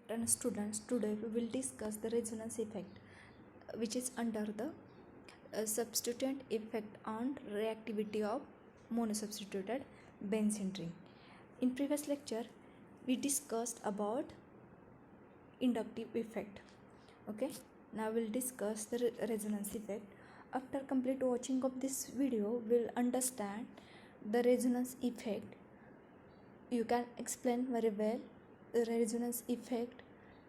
afternoon, students. Today we will discuss the resonance effect, which is under the substituent effect on reactivity of monosubstituted benzene ring. In previous lecture, we discussed about inductive effect. Okay, now we'll discuss the resonance effect. After complete watching of this video, we'll understand the resonance effect. You can explain very well the resonance effect,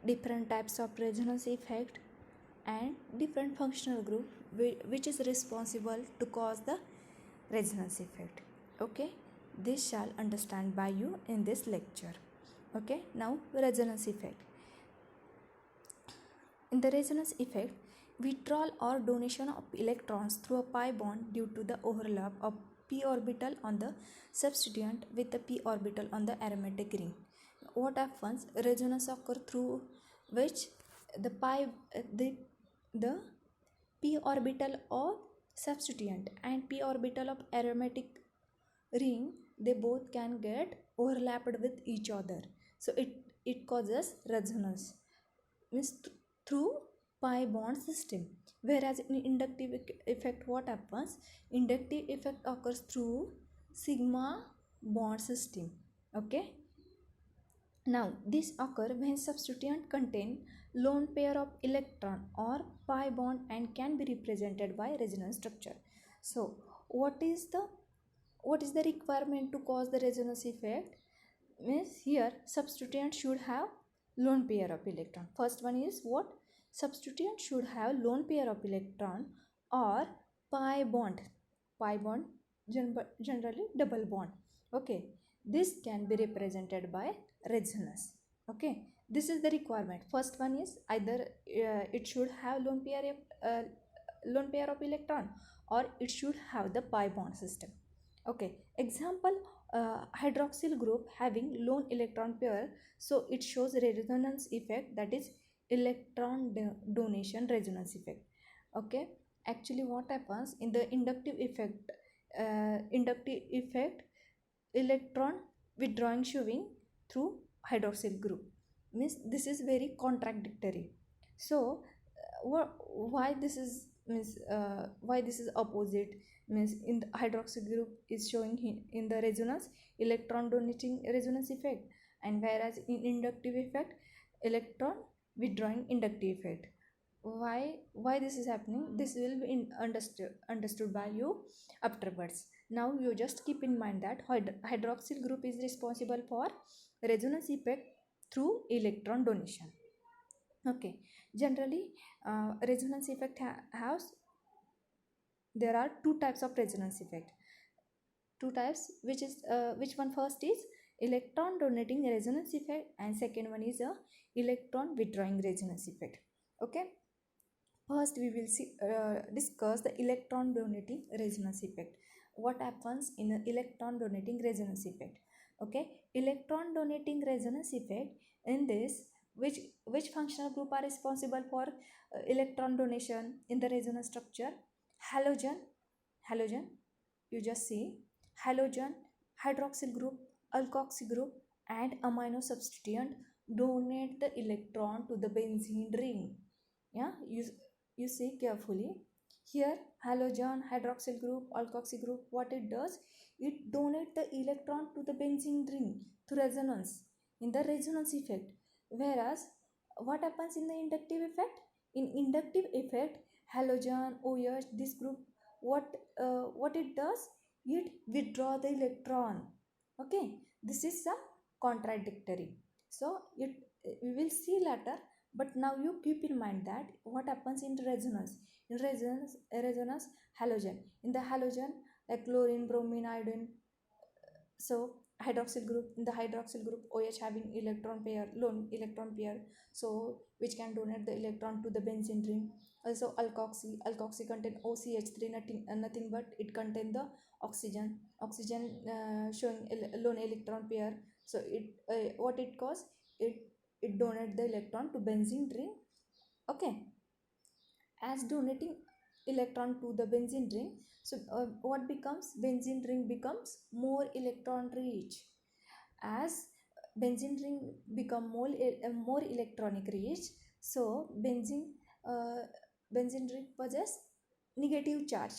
different types of resonance effect, and different functional group which is responsible to cause the resonance effect. Okay, this shall understand by you in this lecture. Okay, now resonance effect. In the resonance effect, withdrawal or donation of electrons through a pi bond due to the overlap of p orbital on the substituent with the p orbital on the aromatic ring. What happens? Resonance occurs through which the p orbital of substituent and p orbital of aromatic ring, they both can get overlapped with each other. So it causes resonance, means through pi bond system. Whereas in inductive effect, what happens? Inductive effect occurs through sigma bond system. Okay, now this occur when substituent contain lone pair of electron or pi bond and can be represented by resonance structure. So what is the requirement to cause the resonance effect? Means here substituent should have lone pair of electron. First one is what? Substituent should have lone pair of electron or pi bond. Pi bond generally double bond. Okay, this can be represented by resonance. Okay, this is the requirement. First one is either it should have lone pair of electron, or it should have the pi bond system. Okay, example, hydroxyl group having lone electron pair, so it shows resonance effect, that is electron donation resonance effect. Okay, actually what happens in the inductive effect? Electron withdrawing shoving through hydroxyl group, means this is very contradictory. So why this is why this is opposite? Means in the hydroxyl group is showing in the resonance electron donating resonance effect, and whereas in inductive effect electron withdrawing inductive effect. Why this is happening? This will be understood by you afterwards. Now you just keep in mind that hydroxyl group is responsible for resonance effect through electron donation. Okay, generally resonance effect has, there are two types of resonance effect. Two types, which one? First is electron donating resonance effect, and second one is a electron withdrawing resonance effect. Okay, first we will discuss the electron donating resonance effect. What happens in an electron donating resonance effect? Okay, electron donating resonance effect, in this, which functional group are responsible for electron donation in the resonance structure? Halogen, you just see halogen, hydroxyl group, alkoxy group, and amino substituent donate the electron to the benzene ring. Yeah, you see carefully here, halogen, hydroxyl group, alkoxy group, what it does? It donate the electron to the benzene ring through resonance in the resonance effect. Whereas what happens in the inductive effect? In inductive effect, halogen, OH, this group, what it does? It withdraw the electron. Okay, this is a contradictory. So we will see later, but now you keep in mind that what happens in resonance. In resonance halogen, in the halogen, like chlorine, bromine, iodine, so hydroxyl group, in the hydroxyl group, OH having electron pair, lone electron pair, so which can donate the electron to the benzene ring. Also alkoxy contain OCH3, nothing but it contain the oxygen showing lone electron pair. So what it cause? It donate the electron to benzene ring. Okay, as donating electron to the benzene ring, so what becomes? Benzene ring becomes more electron rich. As benzene ring become more electronic rich. So uh, benzene ring possess negative charge.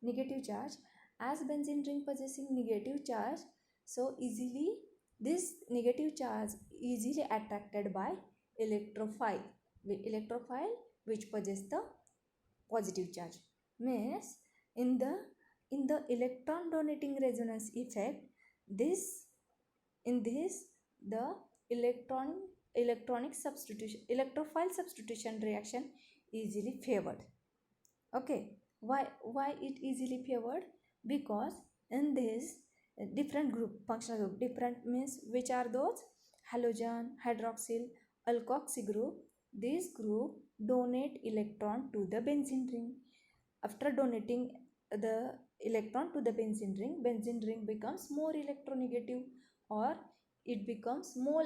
Negative charge, as benzene ring possessing negative charge, so easily this negative charge easily attracted by electrophile. Electrophile which possess the positive charge, means in the electron donating resonance effect, this in this the electron electronic substitution electrophile substitution reaction easily favored. Okay, why it easily favored? Because in this different group, functional group, different means which are those? Halogen, hydroxyl, alkoxy group. This group donate electron to the benzene ring. After donating the electron to the benzene ring becomes more electronegative, or it becomes more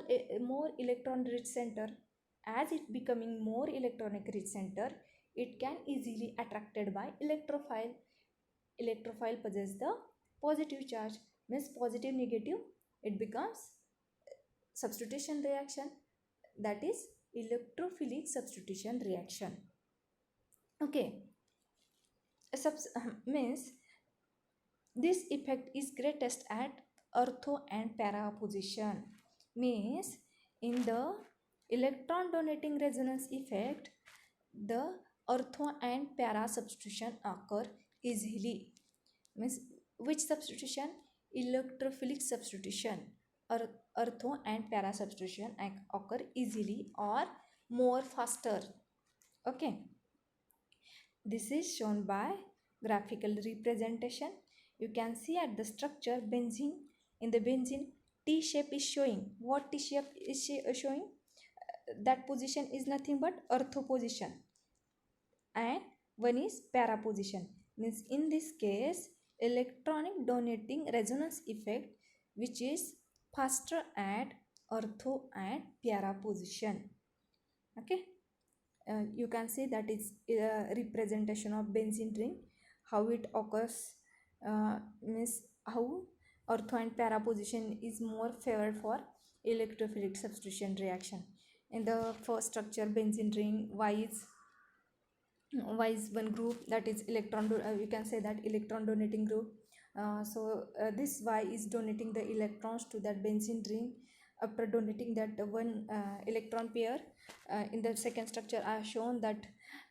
electron rich center. As it becoming more electronic rich center, it can easily attracted by electrophile. Electrophile possess the positive charge, means positive negative, it becomes substitution reaction, that is electrophilic substitution reaction. Okay, means this effect is greatest at ortho and para position, means in the electron donating resonance effect, the ortho and para substitution occur easily. Means which substitution? Electrophilic substitution. or Ortho and para substitution occur easily or more faster. Okay, this is shown by graphical representation. You can see at the structure benzene. In the benzene, T shape is showing. What T shape is showing? That position is nothing but ortho position, and one is para position. Means in this case, electronic donating resonance effect which is faster at ortho and para position. Okay, you can see that is a representation of benzene ring, how it occurs, means how ortho and para position is more favored for electrophilic substitution reaction. In the first structure benzene ring, Y is one group, that is you can say that electron donating group. This Y is donating the electrons to that benzene ring. After donating that one electron pair, in the second structure I have shown that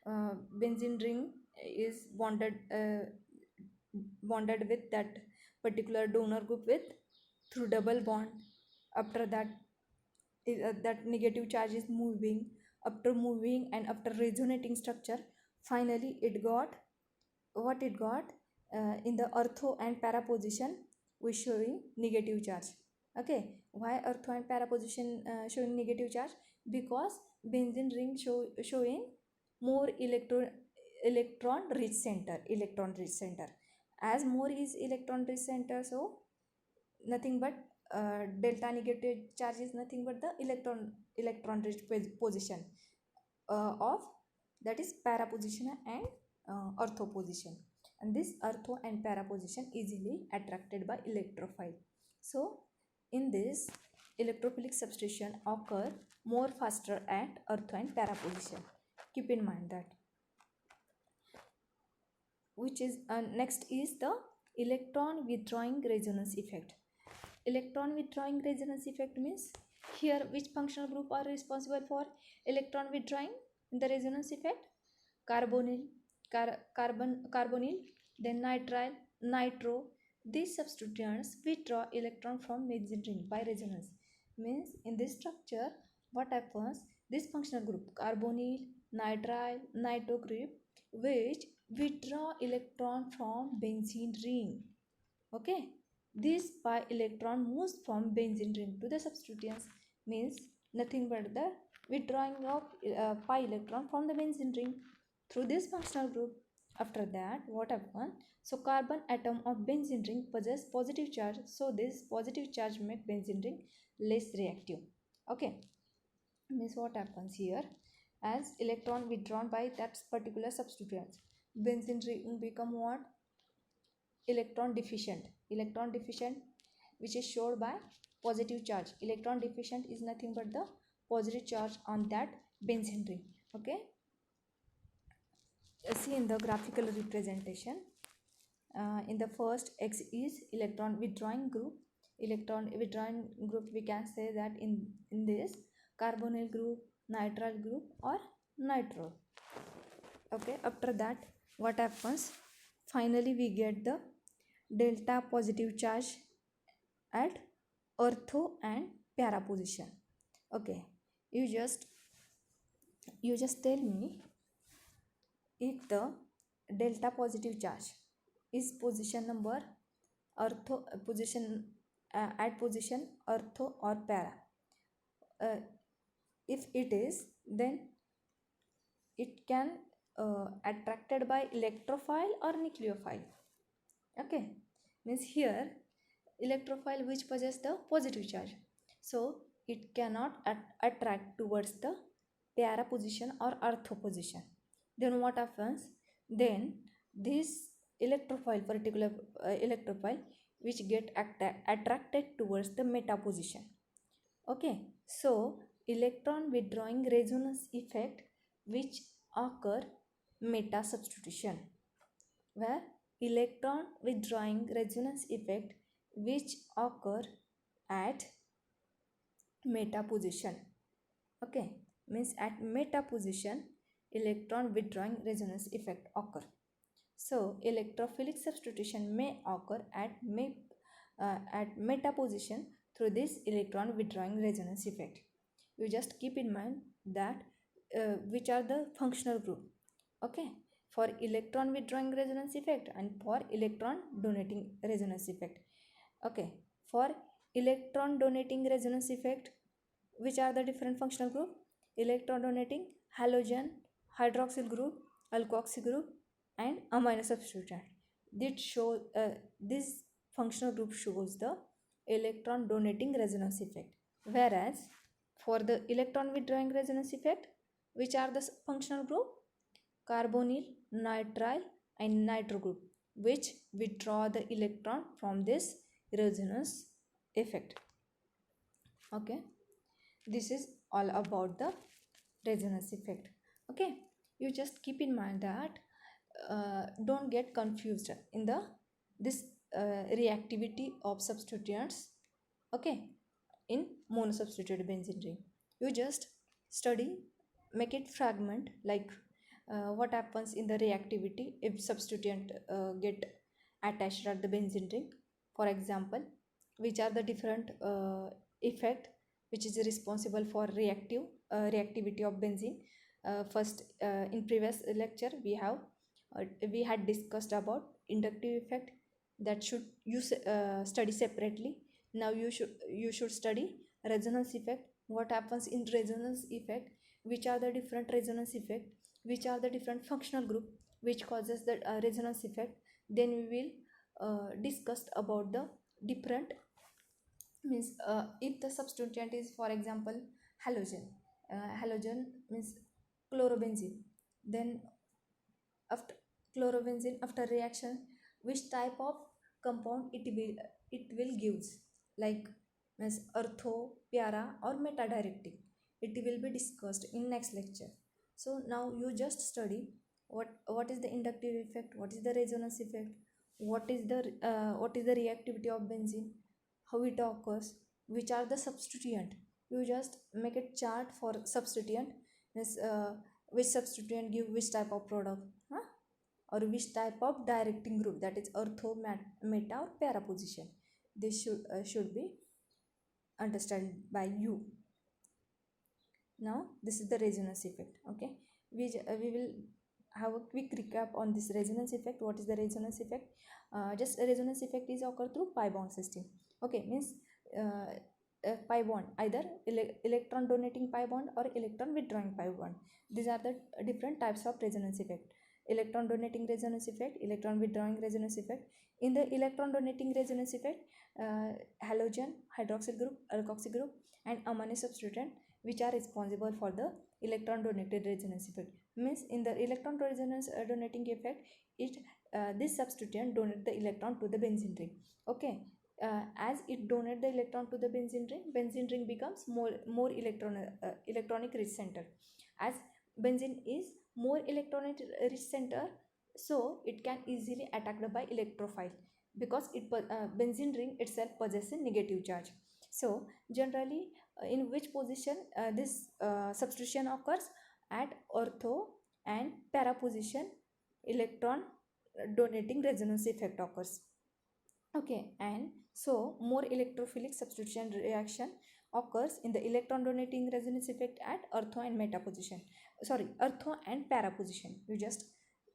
benzene ring is bonded with that particular donor group with through double bond. After that, that negative charge is moving. After moving and after resonating structure, finally it got what it got, in the ortho and para position we showing negative charge. Okay, why ortho and para position showing negative charge? Because benzene ring showing more electron rich center. As more is electron rich center, so nothing but delta negative charge is nothing but the electron rich position of, that is para position and ortho position. And this ortho and para position easily attracted by electrophile. So in this, electrophilic substitution occur more faster at ortho and para position. Keep in mind that. Which is next is the electron withdrawing resonance effect. Electron withdrawing resonance effect means, here which functional group are responsible for electron withdrawing in the resonance effect? Carbonyl, carbonyl, then nitrile, nitro. These substituents withdraw electron from benzene ring by resonance. Means in this structure, what happens? This functional group carbonyl, nitrile, nitro group which withdraw electron from benzene ring. Okay, this pi electron moves from benzene ring to the substituents, means nothing but the withdrawing of pi electron from the benzene ring through this functional group. After that, what happens? So carbon atom of benzene ring possess positive charge, so this positive charge make benzene ring less reactive. Okay, means what happens here? As electron withdrawn by that particular substituents, benzene ring become what? Electron deficient, which is showed by positive charge. Electron deficient is nothing but the positive charge on that benzene ring. Okay, see in the graphical representation, in the first X is electron withdrawing group. Electron withdrawing group, we can say that in this carbonyl group, nitrile group or nitro. Okay, after that what happens, finally we get the delta positive charge at ortho and para position. Okay, you just tell me if the delta positive charge is position number ortho position at position ortho or para. If it is, then it can attracted by electrophile or nucleophile. Okay, means here electrophile which possess the positive charge, so it cannot attract towards the para position or ortho position. Then what happens, then this electrophile, particular electrophile which get attracted towards the meta position. Okay, so electron withdrawing resonance effect which occur meta substitution, where electron withdrawing resonance effect which occur at meta position. Okay, means at meta position electron withdrawing resonance effect occur. So electrophilic substitution may occur at meta position through this electron withdrawing resonance effect. You just keep in mind that which are the functional group. Okay, for electron withdrawing resonance effect and for electron donating resonance effect. Okay, for electron donating resonance effect, which are the different functional group? Electron donating halogen, hydroxyl group, alkoxy group and amino substituent. This functional group shows the electron donating resonance effect. Whereas for the electron withdrawing resonance effect, which are the functional group? Carbonyl, nitrile and nitro group, which withdraw the electron from this resonance effect. Okay, this is all about the resonance effect. Okay, you just keep in mind that don't get confused in the this reactivity of substituents. Okay, in monosubstituted benzene ring, you just study, make it fragment, like what happens in the reactivity if substituent get attached at the benzene ring. For example, which are the different effect which is responsible for reactivity of benzene. First, in previous lecture we had discussed about inductive effect, that should you study separately. Now you should study resonance effect. What happens in resonance effect, which are the different resonance effect, which are the different functional group which causes the resonance effect. Then we will discuss about the different, means if the substituent is, for example, halogen. Halogen means chlorobenzene. Then after chlorobenzene, after reaction, which type of compound it will gives, like means ortho, para or meta directing. It will be discussed in next lecture. So now you just study what is the inductive effect, what is the resonance effect, what is the reactivity of benzene, how it occurs, which are the substituent. You just make a chart for substituent, means which substituent give which type of product, huh? Or which type of directing group, that is ortho, meta or para position. This should be understood by you. Now this is the resonance effect. Okay, we will have a quick recap on this resonance effect. What is the resonance effect? Just a resonance effect is occur through pi bond system. Okay, means pi bond, either electron donating pi bond or electron withdrawing pi bond. These are the different types of resonance effect: electron donating resonance effect, electron withdrawing resonance effect. In the electron donating resonance effect, halogen, hydroxyl group, alkoxy group and amino substituent which are responsible for the electron donated resonance effect. Means in the electron resonance donating effect, this substituent donate the electron to the benzene ring. Okay, as it donate the electron to the benzene ring becomes more electronic rich center. As benzene is more electronic rich center, so it can easily attacked by electrophile, because benzene ring itself possesses negative charge. So generally, in which position this substitution occurs? At ortho and para position, electron donating resonance effect occurs. Okay, and so more electrophilic substitution reaction occurs in the electron donating resonance effect at ortho and meta position. Sorry, ortho and para position. You just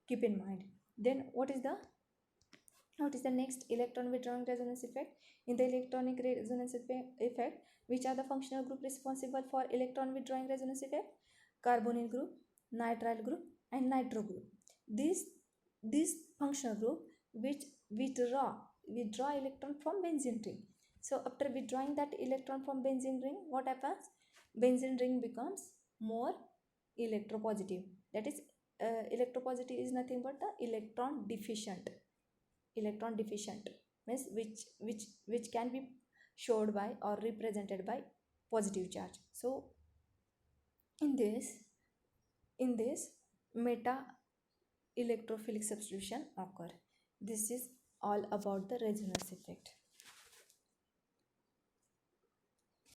keep in mind. Then what is the next electron withdrawing resonance effect? In the electronic resonance effect, which are the functional group responsible for electron withdrawing resonance effect? Carbonyl group, nitrile group, and nitro group. These functional group which withdraw electron from benzene ring. So after withdrawing that electron from benzene ring, what happens? Benzene ring becomes more electropositive. That is, electropositive is nothing but the electron deficient means which can be showed by or represented by positive charge. So in this meta electrophilic substitution occur. This is all about the resonance effect.